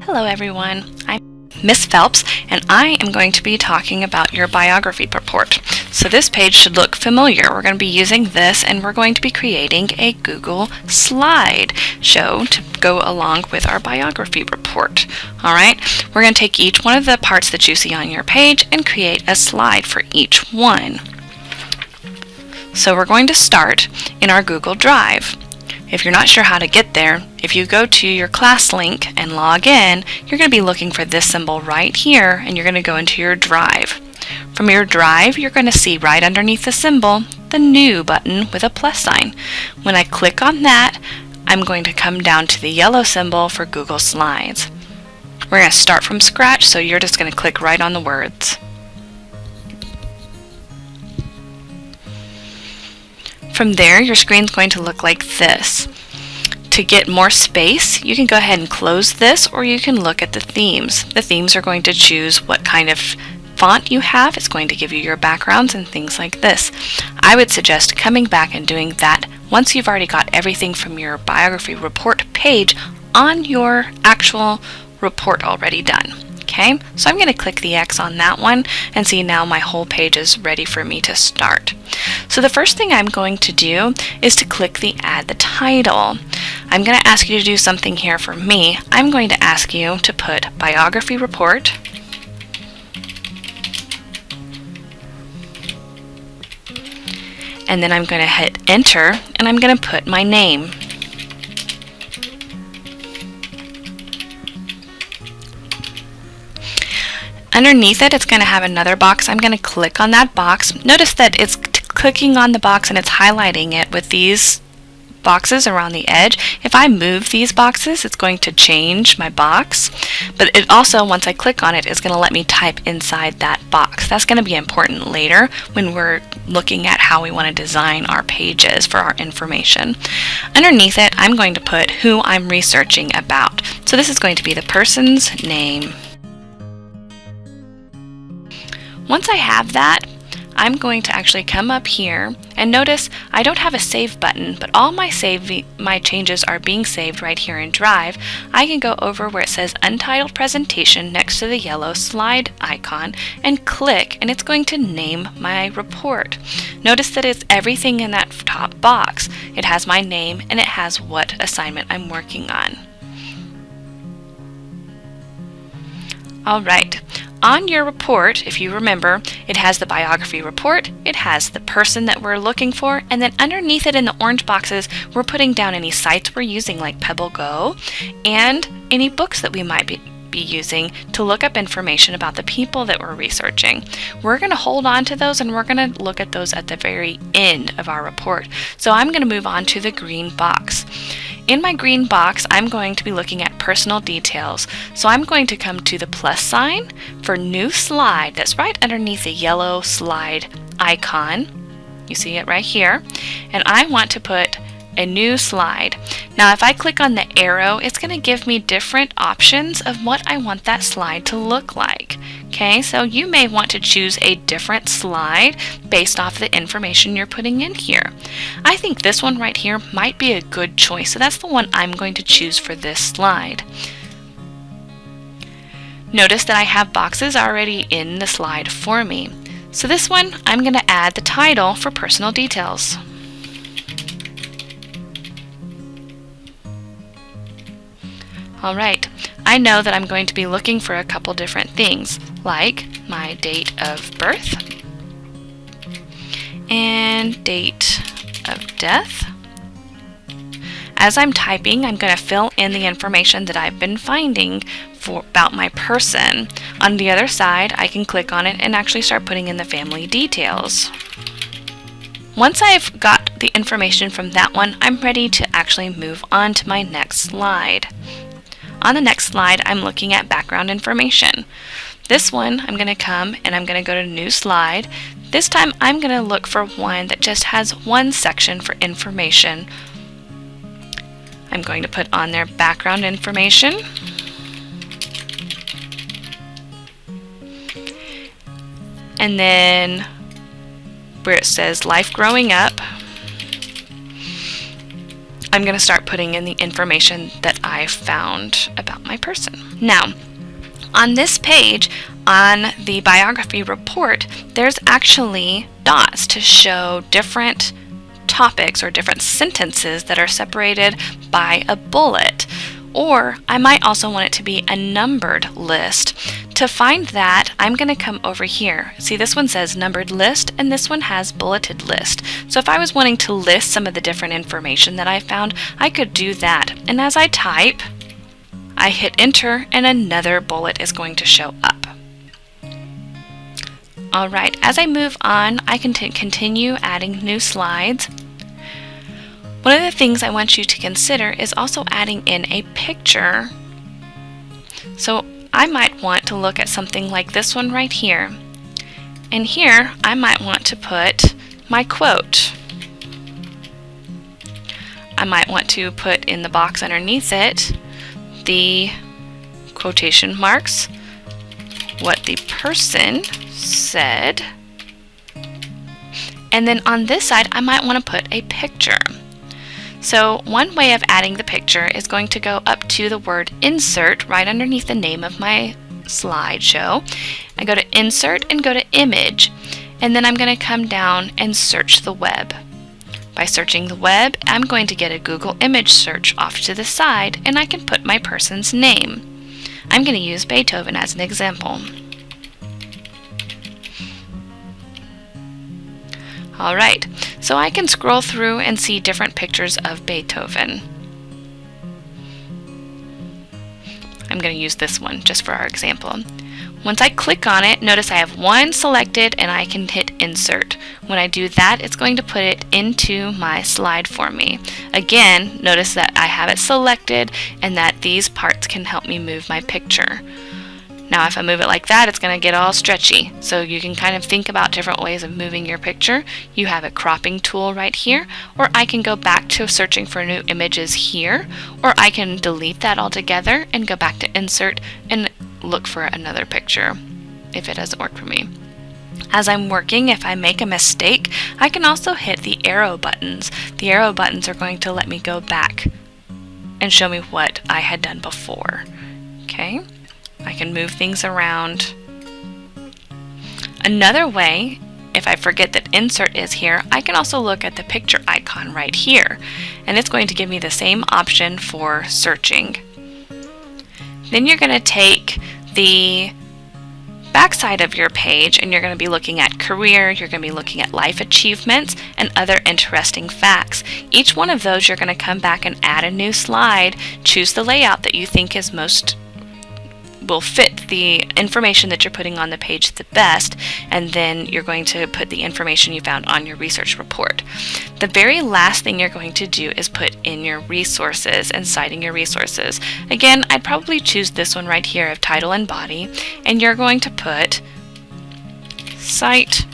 Hello everyone, I'm Miss Phelps and I am going to be talking about your biography report. So this page should look familiar. We're going to be using this and we're going to be creating a Google slide show to go along with our biography report. Alright, we're going to take each one of the parts that you see on your page and create a slide for each one. So we're going to start in our Google Drive. If you're not sure how to get there, if you go to your class link and log in, you're going to be looking for this symbol right here and you're going to go into your Drive. From your Drive, you're going to see right underneath the symbol the New button with a plus sign. When I click on that, I'm going to come down to the yellow symbol for Google Slides. We're going to start from scratch, so you're just going to click right on the words. From there, your screen's going to look like this. To get more space, you can go ahead and close this, or you can look at the themes. The themes are going to choose what kind of font you have. It's going to give you your backgrounds and things like this. I would suggest coming back and doing that once you've already got everything from your biography report page on your actual report already done. Okay, so I'm going to click the X on that one and see now my whole page is ready for me to start. So the first thing I'm going to do is to click the Add the Title. I'm going to ask you to do something here for me. I'm going to ask you to put Biography Report, and then I'm going to hit Enter and I'm going to put my name. Underneath it, it's going to have another box. I'm going to click on that box. Notice that it's clicking on the box and it's highlighting it with these boxes around the edge. If I move these boxes, it's going to change my box. But it also, once I click on it, is going to let me type inside that box. That's going to be important later when we're looking at how we want to design our pages for our information. Underneath it, I'm going to put who I'm researching about. So this is going to be the person's name. Once I have that, I'm going to actually come up here and notice I don't have a save button, but all my changes are being saved right here in Drive. I can go over where it says Untitled Presentation next to the yellow slide icon and click, and it's going to name my report. Notice that it's everything in that top box. It has my name and it has what assignment I'm working on. Alright. On your report, if you remember, it has the biography report, it has the person that we're looking for, and then underneath it in the orange boxes, we're putting down any sites we're using like PebbleGo and any books that we might be using to look up information about the people that we're researching. We're going to hold on to those and we're going to look at those at the very end of our report. So I'm going to move on to the green box. In my green box, I'm going to be looking at personal details. So I'm going to come to the plus sign for new slide that's right underneath the yellow slide icon. You see it right here. And I want to put a new slide. Now if I click on the arrow, it's going to give me different options of what I want that slide to look like. Okay, so you may want to choose a different slide based off the information you're putting in here. I think this one right here might be a good choice, so that's the one I'm going to choose for this slide. Notice that I have boxes already in the slide for me. So this one, I'm going to add the title for personal details. Alright, I know that I'm going to be looking for a couple different things, like my date of birth and date of death. As I'm typing, I'm going to fill in the information that I've been finding about my person. On the other side, I can click on it and actually start putting in the family details. Once I've got the information from that one, I'm ready to actually move on to my next slide. On the next slide, I'm looking at background information. This one, I'm going to come and I'm going to go to New Slide. This time, I'm going to look for one that just has one section for information. I'm going to put on their background information. And then where it says Life Growing Up, I'm going to start putting in the information that I found about my person. Now, on this page, on the biography report, there's actually dots to show different topics or different sentences that are separated by a bullet. Or I might also want it to be a numbered list. To find that, I'm going to come over here. See, this one says numbered list and this one has bulleted list. So if I was wanting to list some of the different information that I found, I could do that. And as I type, I hit enter and another bullet is going to show up. Alright, as I move on, I can continue adding new slides. One of the things I want you to consider is also adding in a picture. So I might want to look at something like this one right here. And here I might want to put my quote. I might want to put in the box underneath it the quotation marks, what the person said, and then on this side I might want to put a picture. So one way of adding the picture is going to go up to the word insert right underneath the name of my slideshow. I go to insert and go to image, and then I'm going to come down and search the web. By searching the web, I'm going to get a Google image search off to the side, and I can put my person's name. I'm going to use Beethoven as an example. Alright, so I can scroll through and see different pictures of Beethoven. I'm going to use this one just for our example. Once I click on it, notice I have one selected and I can hit insert. When I do that, it's going to put it into my slide for me. Again, notice that I have it selected and that these parts can help me move my picture. Now if I move it like that, it's going to get all stretchy. So you can kind of think about different ways of moving your picture. You have a cropping tool right here, or I can go back to searching for new images here, or I can delete that altogether and go back to insert and look for another picture if it doesn't work for me. As I'm working, if I make a mistake, I can also hit the arrow buttons. The arrow buttons are going to let me go back and show me what I had done before. Okay? I can move things around. Another way, if I forget that insert is here, I can also look at the picture icon right here, and it's going to give me the same option for searching. Then you're going to take the backside of your page and you're going to be looking at career, you're going to be looking at life achievements, and other interesting facts. Each one of those you're going to come back and add a new slide, choose the layout that you think is will fit the information that you're putting on the page the best, and then you're going to put the information you found on your research report. The very last thing you're going to do is put in your resources and citing your resources. Again, I'd probably choose this one right here of title and body, and you're going to put cite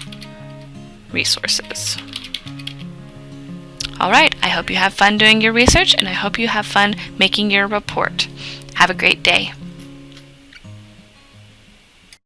resources. Alright, I hope you have fun doing your research, and I hope you have fun making your report. Have a great day.